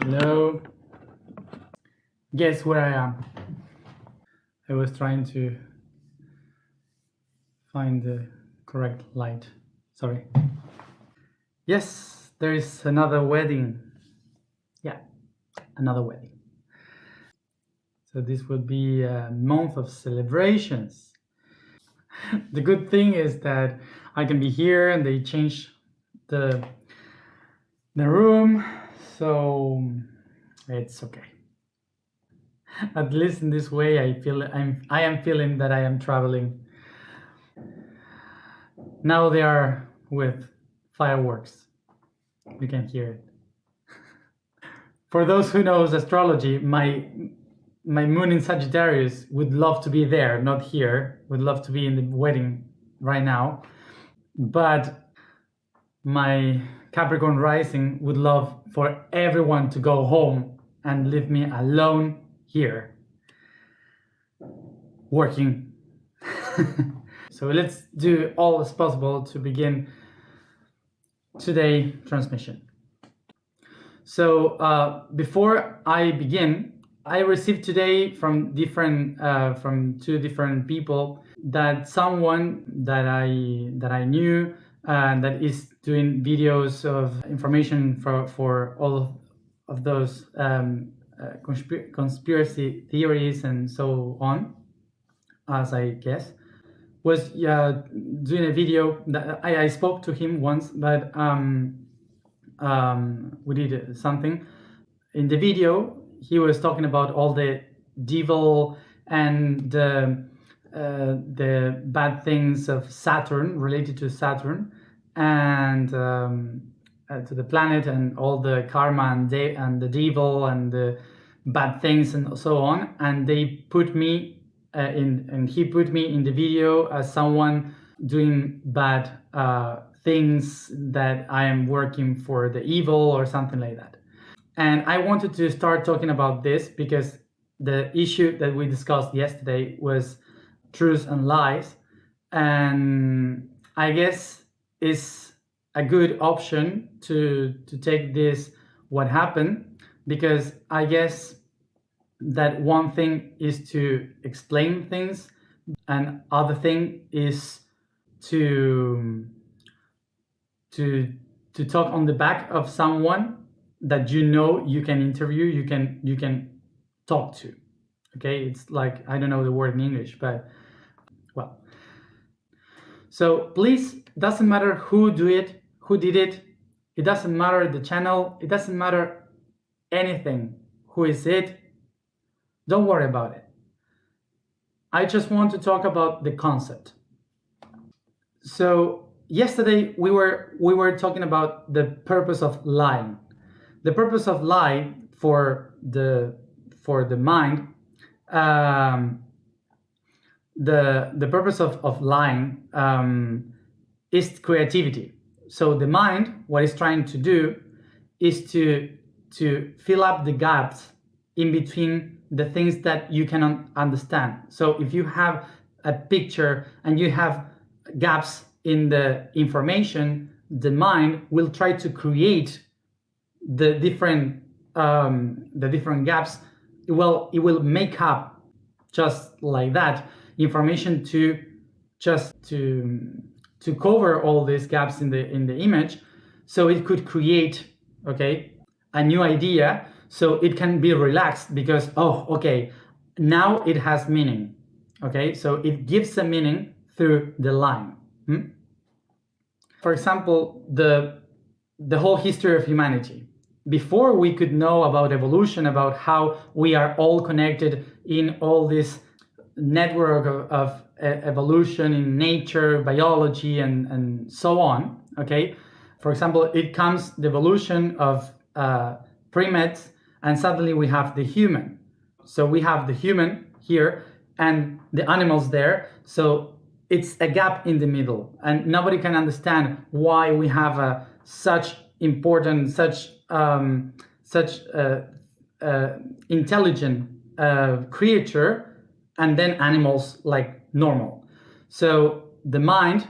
Hello. Guess where I am? I was trying to find the correct light. Sorry. Yes, there is another wedding. Yeah, another wedding. So this would be a month of celebrations. The good thing is that I can be here and they change the room, so it's okay. At least in this way, I am feeling that I am traveling. Now they are with fireworks. You can hear it. For those who knows astrology, my moon in Sagittarius would love to be there, not here. Would love to be in the wedding right now, but my Capricorn rising would love for everyone to go home and leave me alone here working. So let's do all as possible to begin today's transmission. So before I begin, I received today from two different people that someone that I knew that is doing videos of information for all of those conspiracy theories and so on, as I guess, was doing a video that I spoke to him once, but we did something. In the video, he was talking about all the devil and the bad things of Saturn, related to Saturn, and to the planet, and all the karma and the devil and the bad things and so on. And they put me and he put me in the video as someone doing bad things, that I am working for the evil or something like that. And I wanted to start talking about this because the issue that we discussed yesterday was truths and lies, and I guess it's a good option to take this what happened, because I guess that one thing is to explain things and other thing is to talk on the back of someone that you can interview, you can talk to. Okay, it's like, I don't know the word in English, but well. So please, doesn't matter who did it, it doesn't matter the channel, it doesn't matter anything, who is it, don't worry about it. I just want to talk about the concept. So yesterday we were talking about the purpose of lying. The purpose of lie for the mind, the purpose of lying is creativity. So the mind, what it's trying to do is to fill up the gaps in between the things that you cannot understand. So if you have a picture and you have gaps in the information, the mind will try to create the different gaps. It will make up just like that information to cover all these gaps in the image, so it could create, okay, a new idea, so it can be relaxed because, oh, okay, now it has meaning. Okay, so it gives a meaning through the line. For example, the whole history of humanity. Before we could know about evolution, about how we are all connected in all this network of evolution in nature, biology, and so on, okay? For example, it comes the evolution of primates, and suddenly we have the human. So we have the human here and the animals there, so it's a gap in the middle, and nobody can understand why we have such important, such intelligent creature, and then animals like normal. So the mind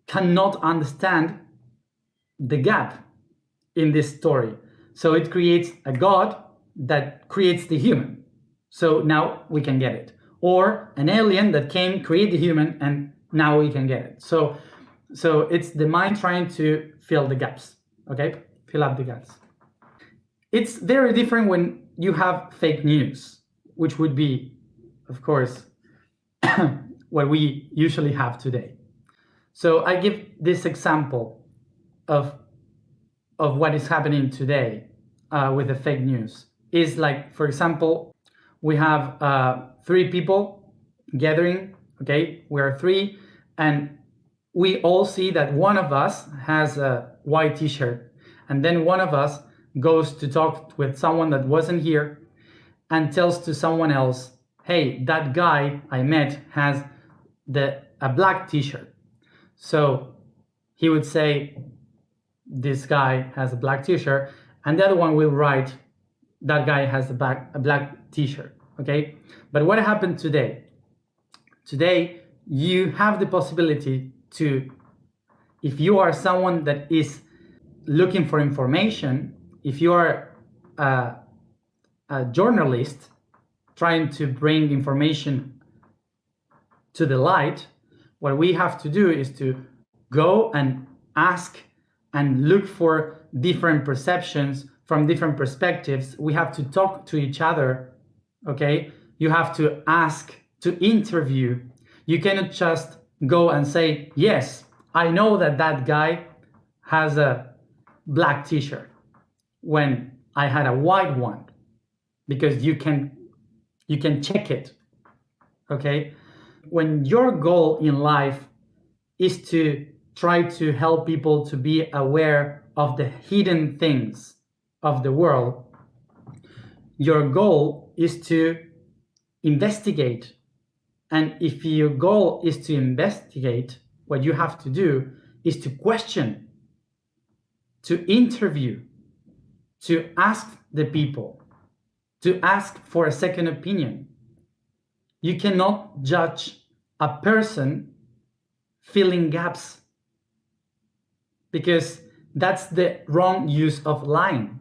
cannot understand the gap in this story. So it creates a God that creates the human. So now we can get it. Or an alien that came, create the human, and now we can get it. So it's the mind trying to fill the gaps, okay? Fill up the gaps. It's very different when you have fake news, which would be, of course, what we usually have today. So I give this example of what is happening today with the fake news. Is like, for example, we have 3 people gathering, okay? We are 3, and we all see that one of us has a white t-shirt, and then one of us goes to talk with someone that wasn't here and tells to someone else, hey, that guy I met has a black t-shirt. So he would say, this guy has a black t-shirt, and the other one will write, that guy has a black t-shirt, okay? But what happened today? Today, you have the possibility to, if you are someone that is looking for information, if you are a journalist trying to bring information to the light, what we have to do is to go and ask and look for different perceptions from different perspectives. We have to talk to each other, okay? You have to ask, to interview. You cannot just go and say, yes, I know that guy has a black t-shirt when I had a white one, because you can check it, okay? When your goal in life is to try to help people to be aware of the hidden things of the world, your goal is to investigate. And if your goal is to investigate, what you have to do is to question, to interview, to ask the people, to ask for a second opinion. You cannot judge a person filling gaps, because that's the wrong use of lying.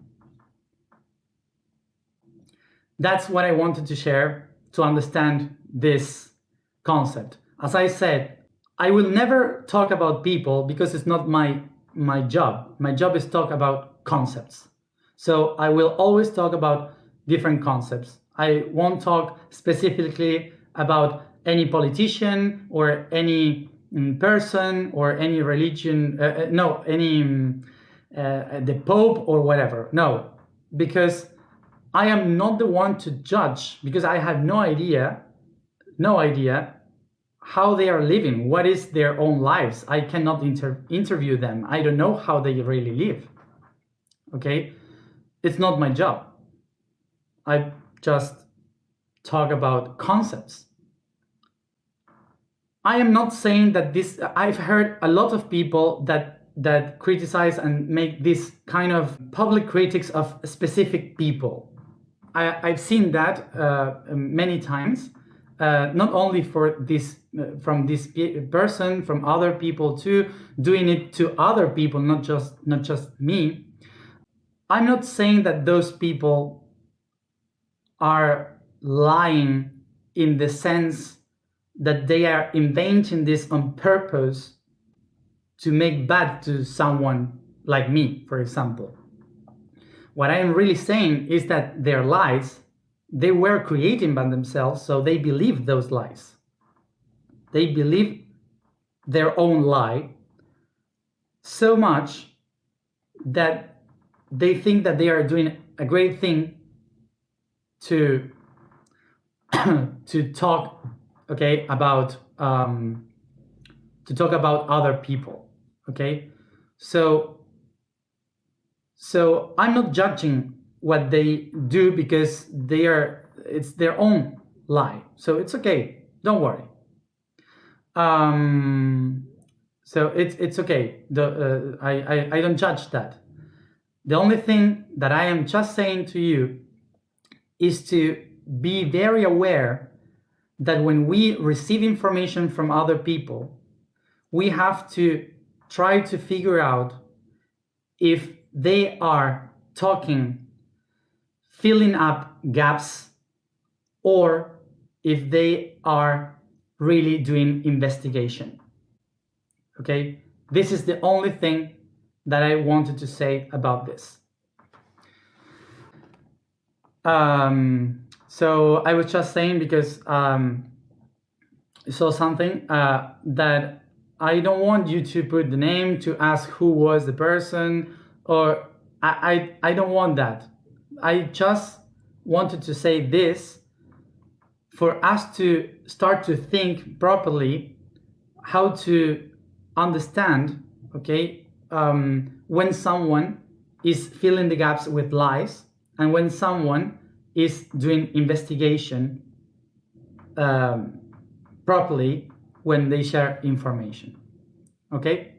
That's what I wanted to share to understand this concept. As I said, I will never talk about people because it's not my job. My job is talk about concepts. So I will always talk about different concepts. I won't talk specifically about any politician or any person or any religion, the Pope or whatever. No, because I am not the one to judge, because I have no idea how they are living, what is their own lives. I cannot interview them. I don't know how they really live, okay? It's not my job. I just talk about concepts. I am not saying that this, I've heard a lot of people that criticize and make this kind of public critics of specific people. I've seen that many times, not only for this, from this person, from other people too, doing it to other people, not just me. I'm not saying that those people are lying in the sense that they are inventing this on purpose to make bad to someone like me, for example. What I am really saying is that their lies, they were creating by themselves, so they believe those lies. They believe their own lie so much that they think that they are doing a great thing to talk, okay, about other people, okay? So I'm not judging what they do, because it's their own lie. So it's okay. Don't worry. So it's okay. I don't judge that. The only thing that I am just saying to you is to be very aware that when we receive information from other people, we have to try to figure out if they are talking, filling up gaps, or if they are really doing investigation. Okay, this is the only thing that I wanted to say about this. So I was just saying because saw something that I don't want you to put the name to ask who was the person, or I don't want that. I just wanted to say this for us to start to think properly how to understand, okay, when someone is filling the gaps with lies and when someone is doing investigation properly when they share information. Okay?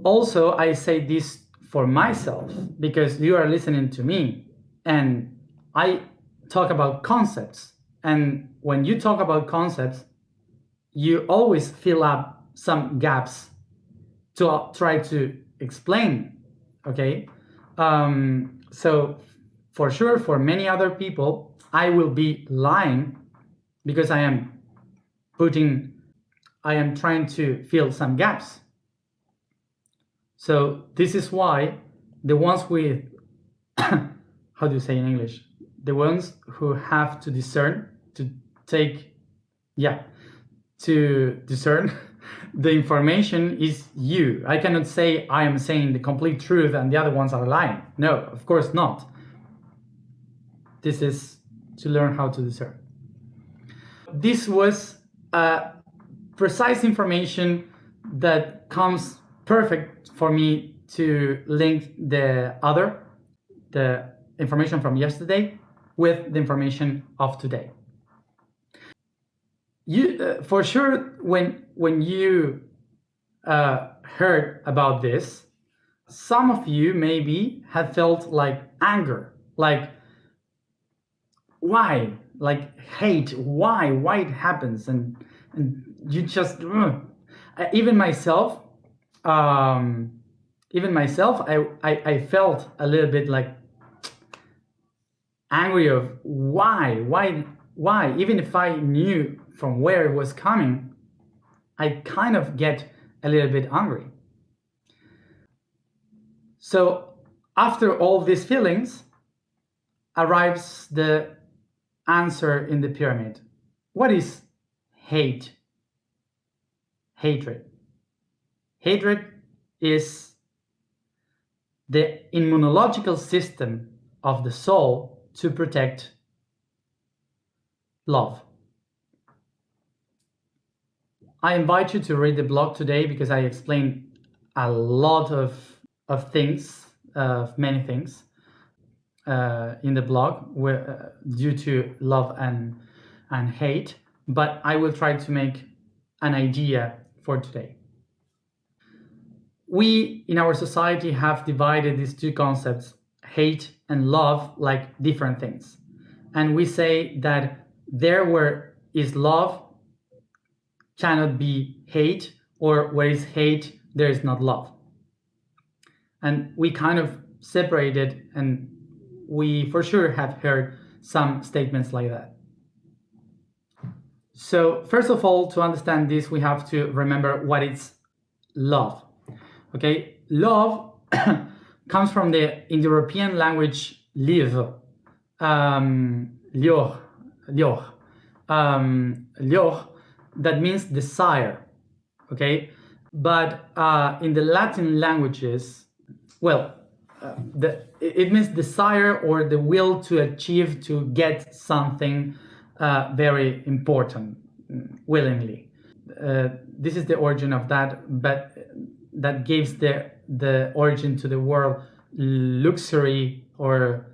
Also, I say this for myself because you are listening to me and I talk about concepts. And when you talk about concepts, you always fill up some gaps to try to explain. Okay? So for sure, for many other people, I will be lying because I am trying to fill some gaps. So this is why the ones with, how do you say in English? The ones who have to discern, to discern the information is you. I cannot say I am saying the complete truth and the other ones are lying. No, of course not. This is to learn how to discern. This was precise information that comes perfect for me to link the information from yesterday with the information of today. You for sure when you heard about this, some of you maybe have felt like anger, like why, like hate, why it happens, and you just even myself I felt a little bit like angry of why even if I knew from where it was coming, I kind of get a little bit angry. So after all these feelings arrives the answer in the pyramid. What is hate? Hatred. Hatred is the immunological system of the soul to protect love. I invite you to read the blog today because I explain a lot of things, many things in the blog due to love and hate, but I will try to make an idea for today. We in our society have divided these two concepts, hate and love, like different things. And we say that there where is love cannot be hate, or where is hate, there is not love. And we kind of separated, and we for sure have heard some statements like that. So first of all, to understand this, we have to remember what is love. Okay, love comes from the Indo-European language liv, lior, that means desire. Okay, but in the Latin languages, well, it means desire or the will to achieve, to get something very important willingly. This is the origin of that, but that gives the origin to the word luxury or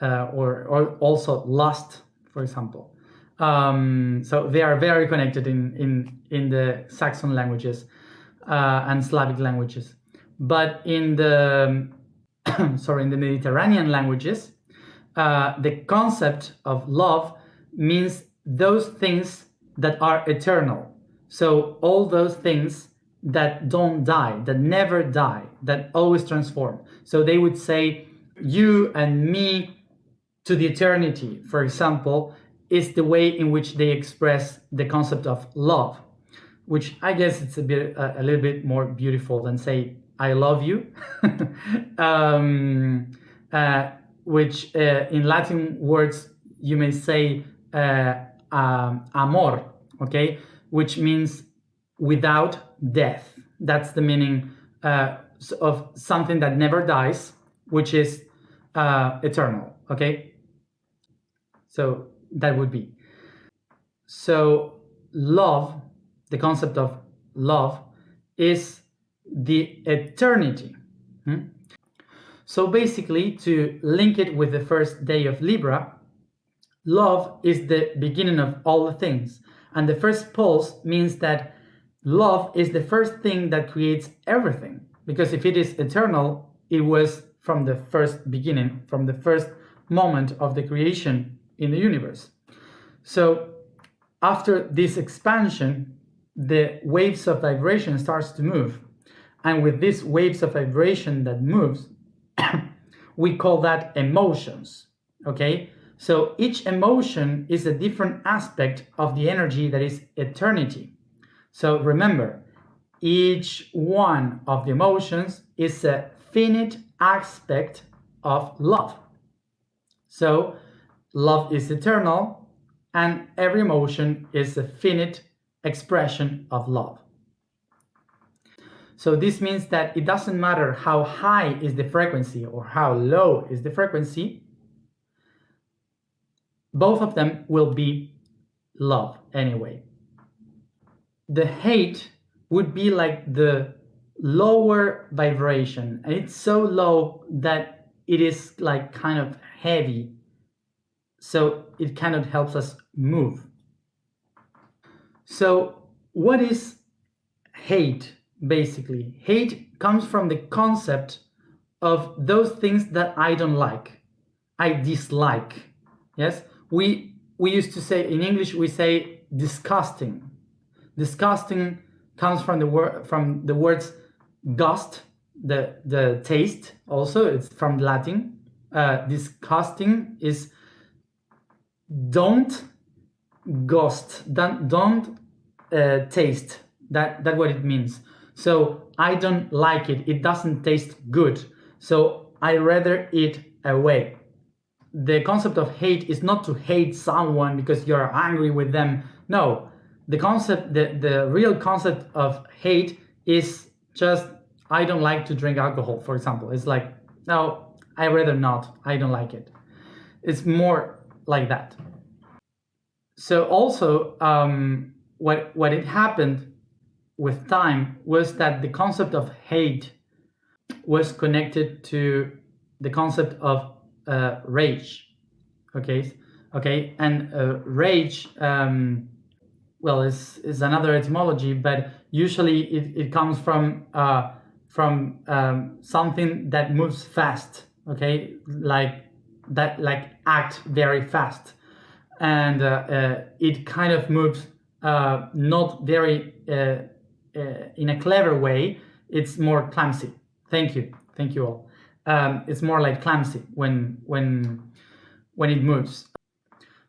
also lust, for example. So they are very connected in the Saxon languages and Slavic languages. But in the in the Mediterranean languages, the concept of love means those things that are eternal. So all those things that don't die, that never die, that always transform. So they would say, you and me to the eternity, for example, is the way in which they express the concept of love, which I guess it's a little bit more beautiful than say I love you, which in Latin words you may say amor, okay, which means without death. That's the meaning of something that never dies, which is eternal, okay? So that would be. So love, the concept of love, is the eternity. So basically, to link it with the first day of Libra, love is the beginning of all the things. And the first pulse means that love is the first thing that creates everything. Because if it is eternal, it was from the first beginning, from the first moment of the creation in the universe. So after this expansion, the waves of vibration starts to move. And with these waves of vibration that moves, we call that emotions, okay? So each emotion is a different aspect of the energy that is eternity. So remember, each one of the emotions is a finite aspect of love. So love is eternal, and every emotion is a finite expression of love. So this means that it doesn't matter how high is the frequency or how low is the frequency, both of them will be love anyway. The hate would be like the lower vibration, and it's so low that it is like kind of heavy, so it kind of helps us move. So what is hate? Basically, hate comes from the concept of those things that I don't like, I dislike. Yes, we used to say in English, we say disgusting. Disgusting comes from the words gust, the taste. Also, it's from Latin. Disgusting is don't gust, don't taste. That's what it means. So I don't like it. It doesn't taste good. So I rather it away. The concept of hate is not to hate someone because you're angry with them. No, the real concept of hate is just I don't like to drink alcohol, for example. It's like, no, I rather not. I don't like it. It's more like that. So also, what it happened with time was that the concept of hate was connected to the concept of rage. Okay, and rage, well, is another etymology, but usually it comes from something that moves fast. Okay, like act very fast, and it kind of moves not very in a clever way. It's more clumsy. Thank you all. It's more like clumsy when it moves.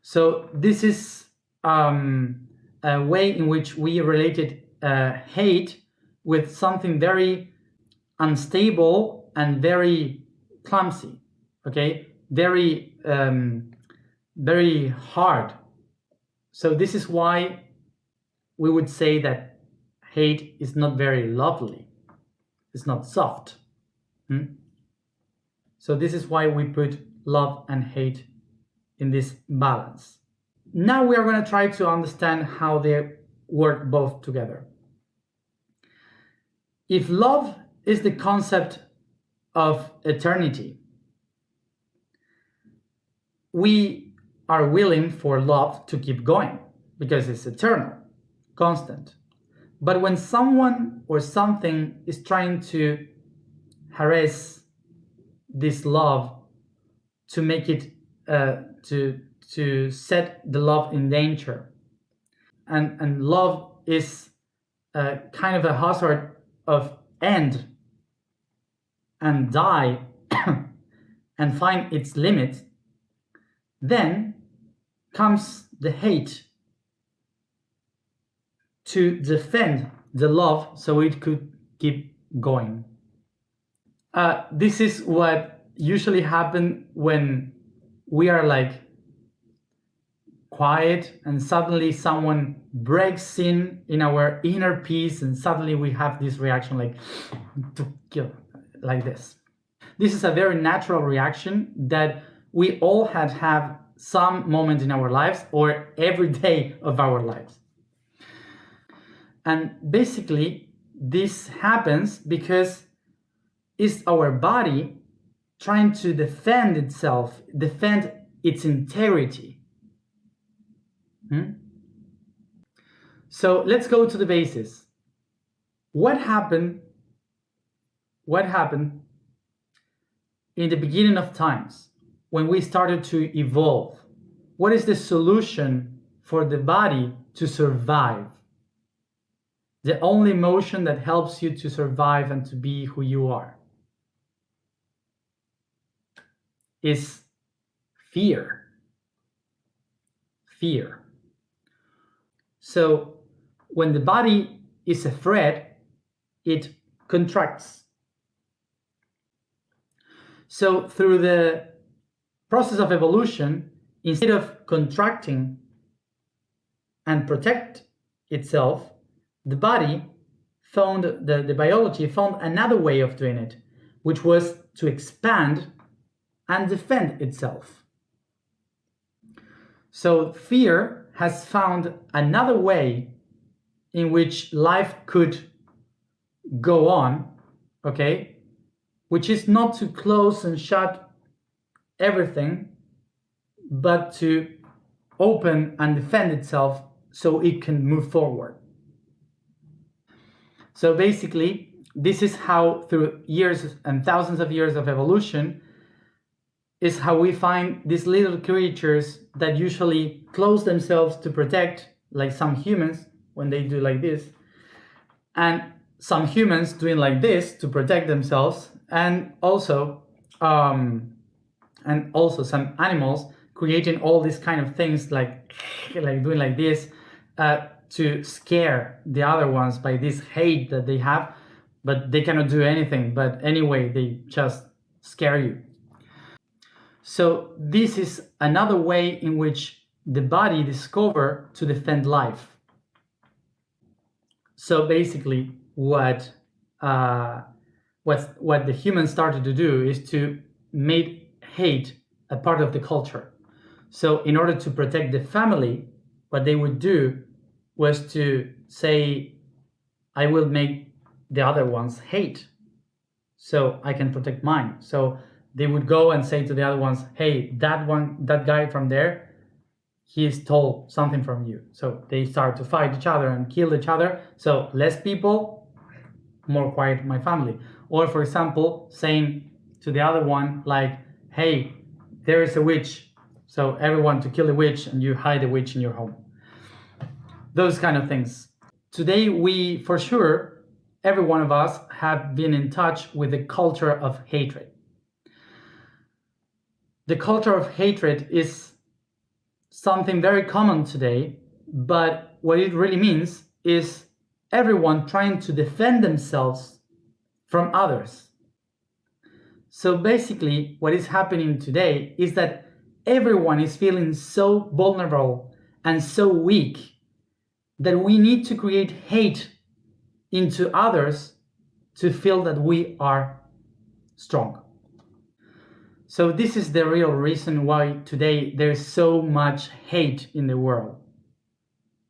So this is a way in which we related hate with something very unstable and very clumsy. Okay, very hard. So this is why we would say that hate is not very lovely. It's not soft. So this is why we put love and hate in this balance. Now we are going to try to understand how they work both together. If love is the concept of eternity, we are willing for love to keep going because it's eternal, constant. But when someone or something is trying to harass this love, to make it to set the love in danger, and love is kind of a hazard of end and die and find its limit, then comes the hate to defend the love so it could keep going. This is what usually happens when we are like quiet and suddenly someone breaks in our inner peace, and suddenly we have this reaction like to kill, like this. This is a very natural reaction that we all have some moment in our lives or every day of our lives. And basically this happens because it's our body trying to defend itself, defend its integrity. So let's go to the basis. What happened in the beginning of times when we started to evolve? What is the solution for the body to survive? The only emotion that helps you to survive and to be who you are is fear. Fear. So when the body is afraid, it contracts. So through the process of evolution, instead of contracting and protect itself, the body found, the biology found another way of doing it, which was to expand and defend itself. So fear has found another way in which life could go on, okay, which is not to close and shut everything, but to open and defend itself so it can move forward. So basically, this is how, through years and thousands of years of evolution, is how we find these little creatures that usually close themselves to protect, like some humans when they do like this, and some humans doing like this to protect themselves, and also some animals creating all these kind of things like doing like this to scare the other ones by this hate that they have, but they cannot do anything. But anyway, they just scare you. So this is another way in which the body discovered to defend life. So basically, what the humans started to do is to make hate a part of the culture. So in order to protect the family, what they would do was to say, I will make the other ones hate so I can protect mine. So they would go and say to the other ones, hey, that guy from there, he stole something from you. So they start to fight each other and kill each other. So less people, more quiet my family. Or for example, saying to the other one like, hey, there is a witch. So everyone to kill the witch and you hide the witch in your home. Those kind of things. Today we, for sure, every one of us have been in touch with the culture of hatred. The culture of hatred is something very common today, but what it really means is everyone trying to defend themselves from others. So basically, what is happening today is that everyone is feeling so vulnerable and so weak that we need to create hate into others to feel that we are strong. So this is the real reason why today there's so much hate in the world.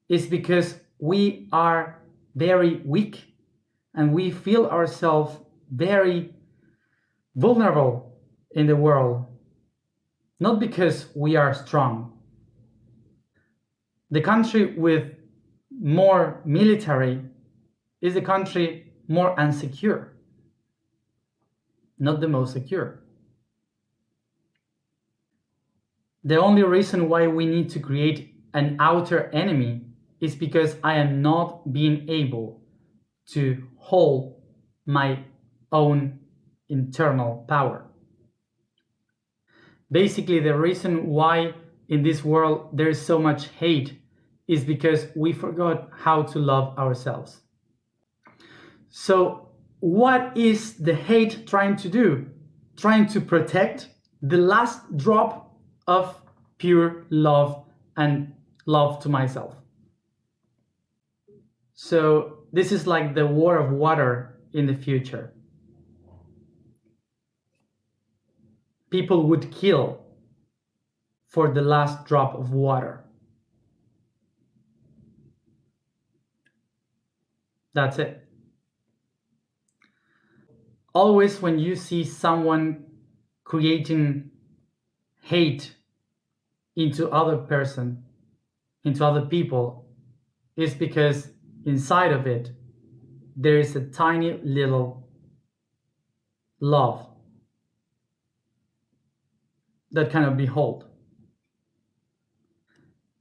It's because we are very weak and we feel ourselves very vulnerable in the world, not because we are strong. The country with more military is the country more insecure, not the most secure. The only reason why we need to create an outer enemy is because I am not being able to hold my own internal power. Basically, the reason why in this world there is so much hate is because we forgot how to love ourselves. So, what is the hate trying to do? Trying to protect the last drop of pure love and love to myself. So, this is like the war of water in the future. People would kill for the last drop of water. That's it. Always when you see someone creating hate into other person, into other people, is because inside of it there is a tiny little love that cannot be held.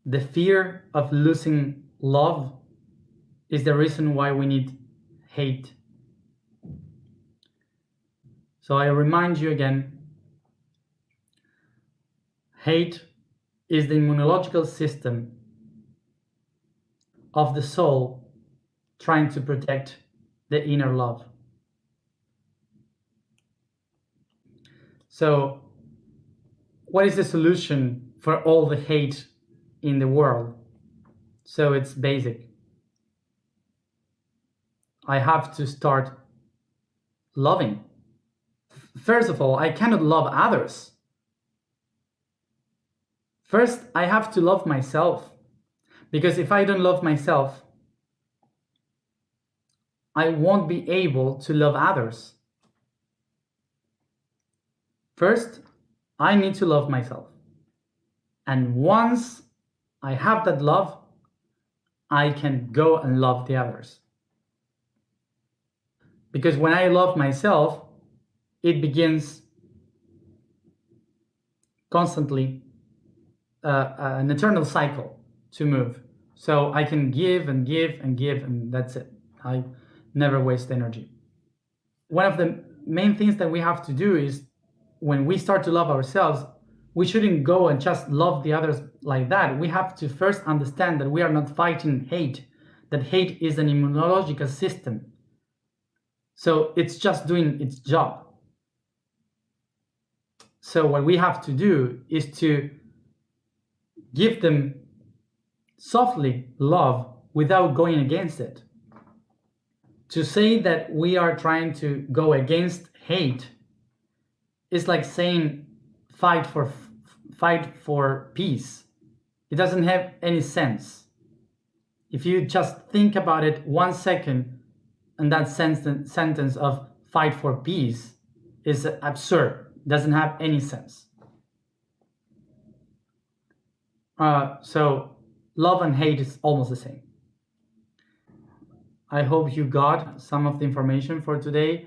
The fear of losing love is the reason why we need hate. So I remind you again, hate is the immunological system of the soul trying to protect the inner love. So, what is the solution for all the hate in the world? So it's basic. I have to start loving. First of all, I cannot love others. First, I have to love myself. Because if I don't love myself, I won't be able to love others. First, I need to love myself. And once I have that love, I can go and love the others. Because when I love myself, it begins constantly an eternal cycle to move. So I can give and give and give, and that's it. I never waste energy. One of the main things that we have to do is when we start to love ourselves, we shouldn't go and just love the others like that. We have to first understand that we are not fighting hate, that hate is an immunological system. So it's just doing its job. So what we have to do is to give them softly love without going against it. To say that we are trying to go against hate is like saying fight for peace. It doesn't have any sense. If you just think about it 1 second, and that sentence of fight for peace is absurd, doesn't have any sense. So love and hate is almost the same. I hope you got some of the information for today.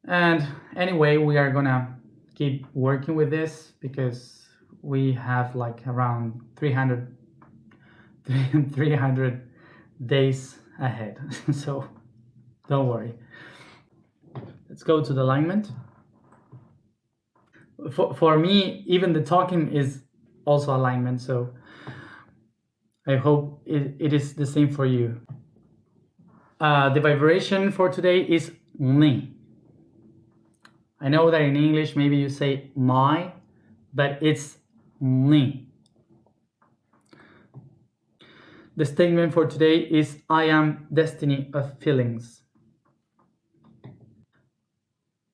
And anyway, we are gonna keep working with this because we have like around 300 days ahead. So don't worry. Let's go to the alignment. For me, even the talking is also alignment. So I hope it is the same for you. The vibration for today is ni. I know that in English maybe you say my, but it's ni. The statement for today is I am destiny of feelings.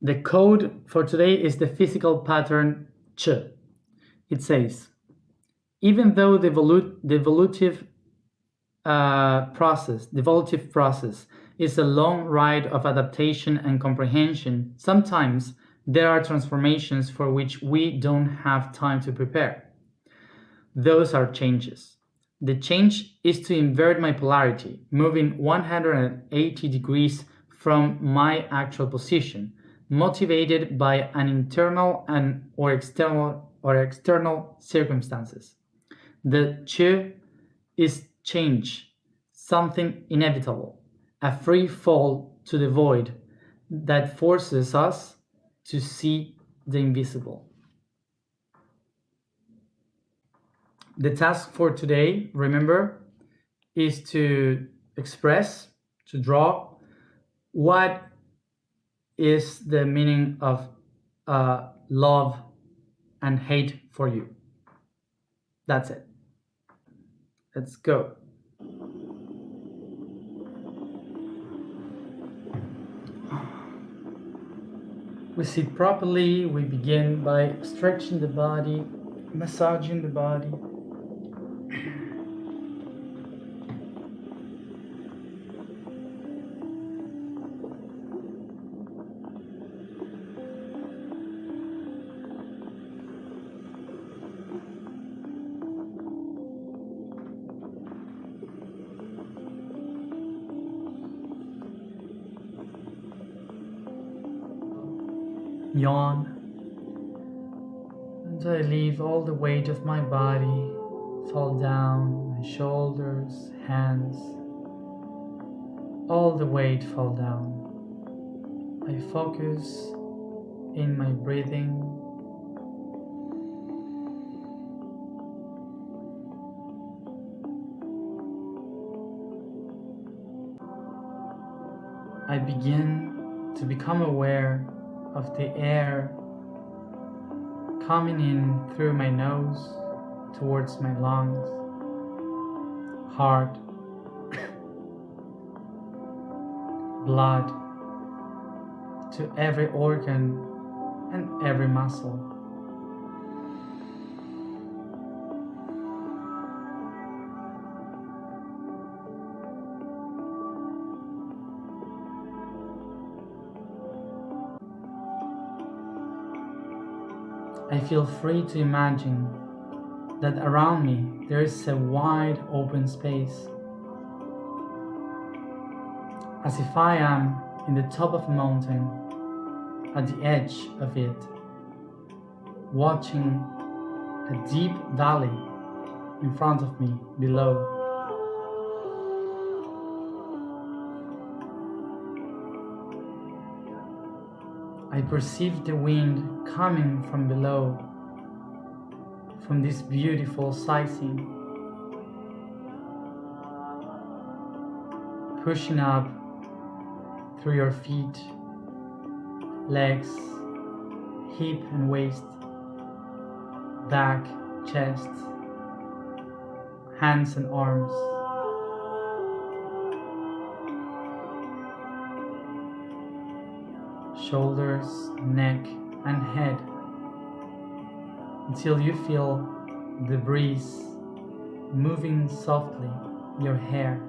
The code for today is the physical pattern ch. It says, even though the evolutive process is a long ride of adaptation and comprehension, sometimes there are transformations for which we don't have time to prepare. Those are changes. The change is to invert my polarity, moving 180 degrees from my actual position, motivated by an internal or external circumstances. The ch is change, something inevitable, a free fall to the void that forces us to see the invisible. The task for today, remember, is to express, to draw what is the meaning of love and hate for you. That's it. Let's go. We sit properly. We begin by stretching the body, massaging the body. Yawn, and I leave all the weight of my body fall down, my shoulders, hands, all the weight fall down. I focus in my breathing. I begin to become aware of the air coming in through my nose towards my lungs, heart, blood to every organ and every muscle. I feel free to imagine that around me there is a wide open space, as if I am in the top of a mountain, at the edge of it, watching a deep valley in front of me below. I perceive the wind coming from below, from this beautiful sightseeing, pushing up through your feet, legs, hip and waist, back, chest, hands and arms. Shoulders, neck, and head, until you feel the breeze moving softly your hair.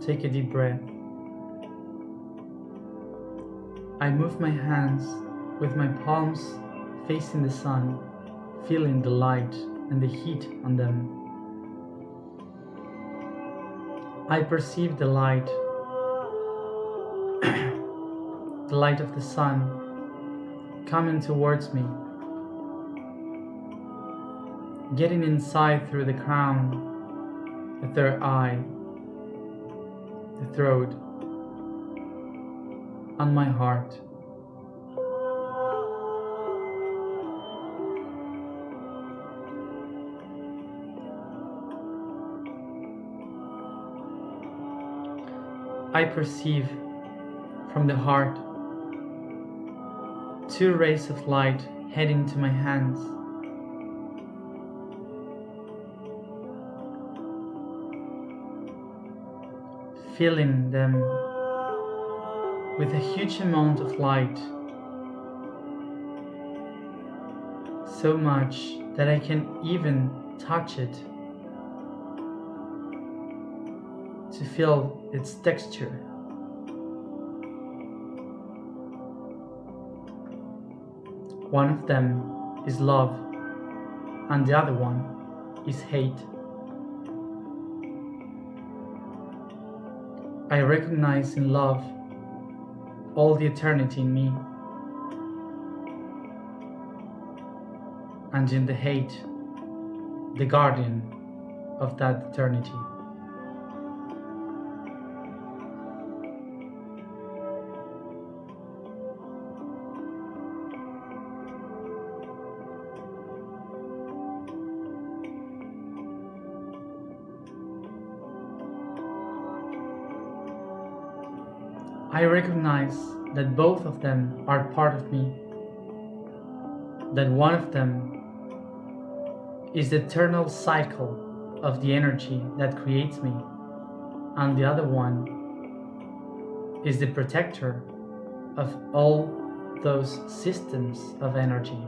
Take a deep breath. I move my hands with my palms facing the sun, feeling the light and the heat on them. I perceive the light, the light of the sun coming towards me, getting inside through the crown, the third eye, the throat, and my heart. I perceive from the heart 2 rays of light heading to my hands. Filling them with a huge amount of light, so much that I can even touch it to feel its texture. One of them is love, and the other one is hate. I recognize in love all the eternity in me. and in the hate, the guardian of that eternity. I recognize that both of them are part of me, that one of them is the eternal cycle of the energy that creates me, and the other one is the protector of all those systems of energy.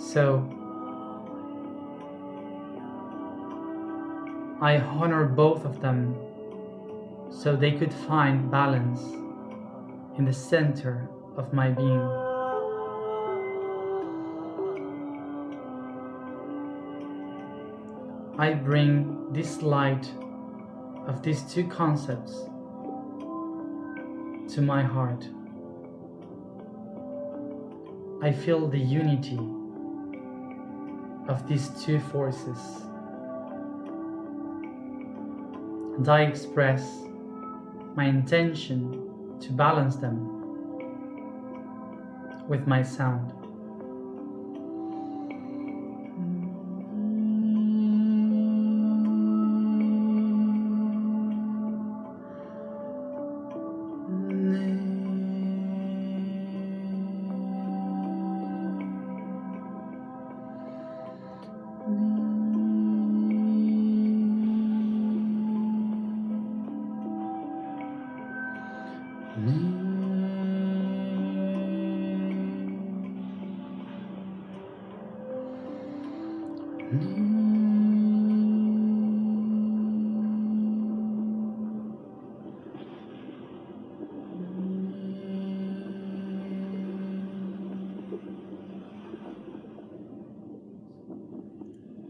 So I honor both of them so they could find balance in the center of my being. I bring this light of these two concepts to my heart. I feel the unity of these two forces, and I express my intention to balance them with my sound.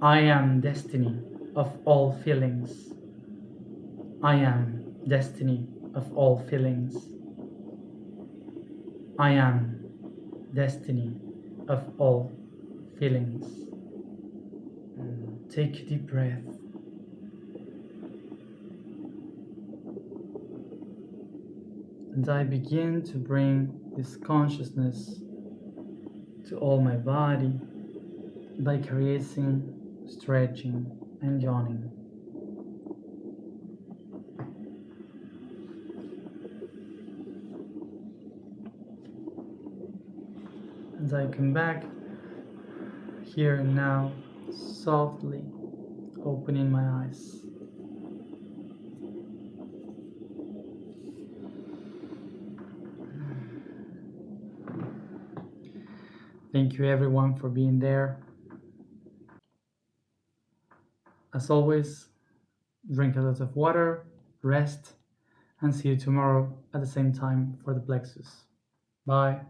I am destiny of all feelings. I am destiny of all feelings. I am destiny of all feelings. Take a deep breath. And I begin to bring this consciousness to all my body by caressing, stretching, and yawning. As I come back here and now, softly opening my eyes. Thank you everyone for being there. As always, drink a lot of water, rest, and see you tomorrow at the same time for the Plexus. Bye.